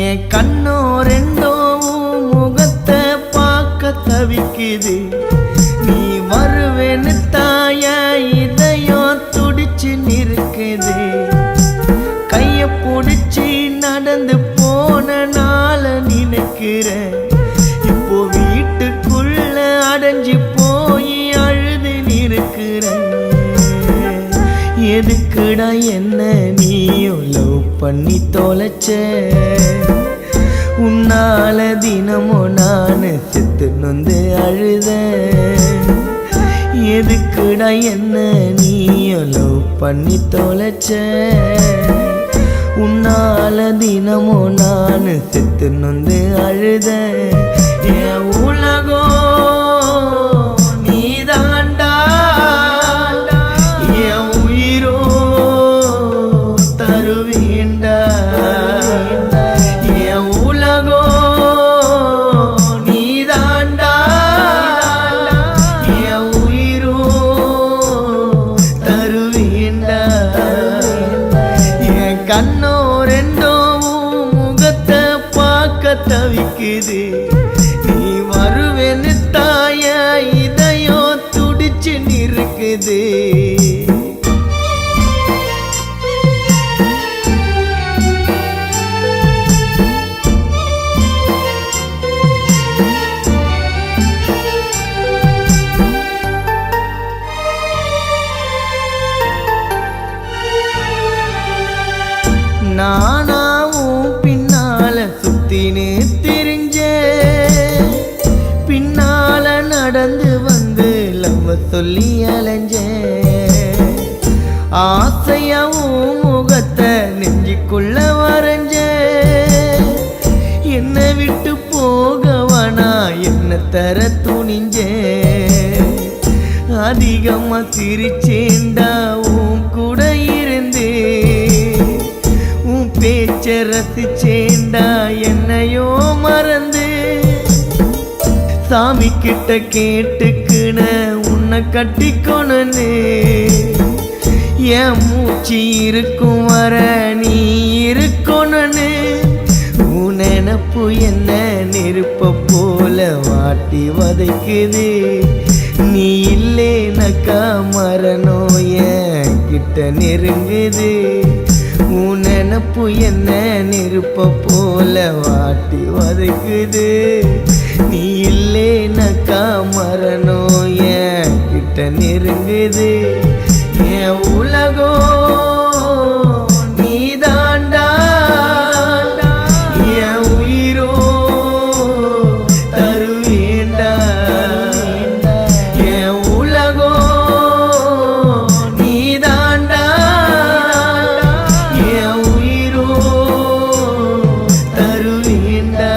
என் கண்ணோ ரெண்டோ முகத்தை பார்க்க தவிக்குது. நீ வருவேன்னு தாய இதயம் துடிச்சு நிற்குது. கைய பிடிச்சி நடந்து போன நாள நினைக்கிறேன். இப்போ வீட்டுக்குள்ள அடைஞ்சு போய் அழுது நிற்கிறேன். எதுக்குடா என்ன நீயும் லவ் பண்ணி தொலைச்ச? உன்னால தினமோ நானு செத்து நொந்து அழுத. எதுக்குடா என்ன நீயும் லவ் பண்ணி தொலைச்ச? உன்னால தினமோ நானு செத்து நொந்து அழுத. என் உலகம் நீதாண்டா, என் உயிரோ தருவேண்டா. என் உலகம் நீதாண்டா, என் உயிரோ தருவேண்டா. என் கண்ணோ ரெண்டோ முகத்தை பார்க்க தவிக்குது. நீ வருவேன்னு தாய இதயம் துடிச்சு நிற்குது. நானாவும் பின்னால சுத்தினு திரிஞ்ச. பின்னால நடந்து வந்து லவ் சொல்லி அலைஞ்ச. ஆசையாவும் முகத்தை நெஞ்சுக்குள்ள வரைஞ்ச. என்ன விட்டு போகவனா என்ன தர துணிஞ்ச. அதிகமா சிரிச்சேண்டா உன் கூட இருந்து. பேச்ச ரசிச்சேண்டா என்னையோ மறந்து. சாமி கிட்ட கேட்டுக்குன உன்னை கட்டிக்கொணு. என் மூச்சு இருக்கும் வர நீ இருக்கொணு. உன் நினப்பு என்ன நெருப்ப போல வாட்டி வதைக்குது. நீ இல்லேனக்கா மரணம் என் கிட்ட நெருங்குது. உன் நினப்பு என்ன நெருப்ப போல வாட்டி வதைக்குது. நீ இல்லேனக்கா மரணம் என் கிட்ட நெருங்குது. என் உலகம் நீதாண்டா, என் உயிரோ தருவேண்டா. என் உலகம் நீதாண்டா, என் உயிரோ தருவேண்டா.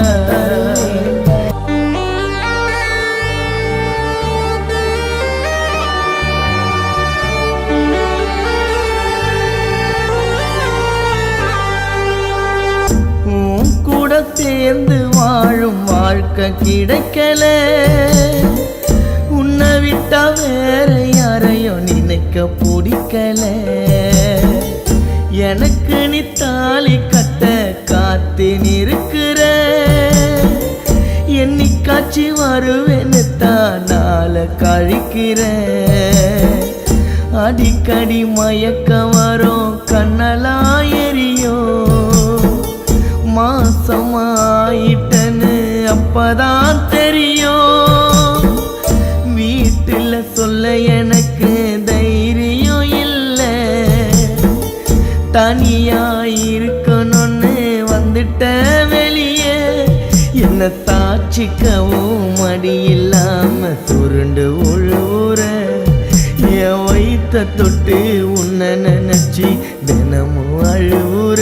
உன் கூட சேர்ந்து வாழும் வாழ்க்கை கிடைக்கல. உன்னை விட்டா வேற யாரையும் நினைக்க பிடிக்கல. எனக்கு நீ தாலி கட்ட காத்து நிற்கிற. என்னைக்காச்சி வருவேன்னு தான் நாள கழிக்கிற. அடிக்கடி மயக்க வரும் கண்ணெல்லாம் எரியும். மாசமாயிட்டன்னு அப்பதான் தெரியும். வீட்டுல சொல்ல எனக்கு தைரியம் இல்லை. தனியா இருக்கணும்னு வந்துட்ட வெளியே. என்ன தாச்சிக்கவும் மடி இல்லாம சுருண்டு உழுவுற. என் வயித்த தொட்டு உன்னை நினைச்சி தினமும் அழுவுற.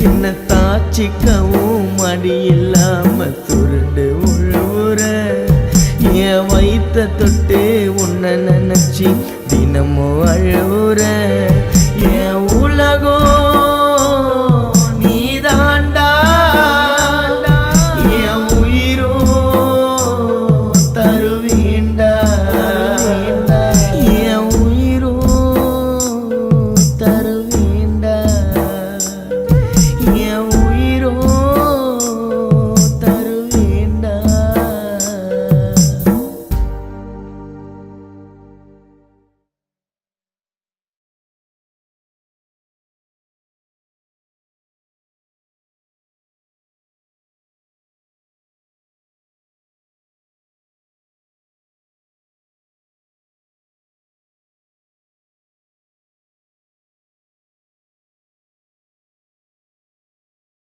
என்ன தாச்சிக்கவும் மடி இல்லாம சுருண்டு உழுவுற. என் வயித்த தொட்டு உன்னை நினைச்சி தினமும் அழுவுற.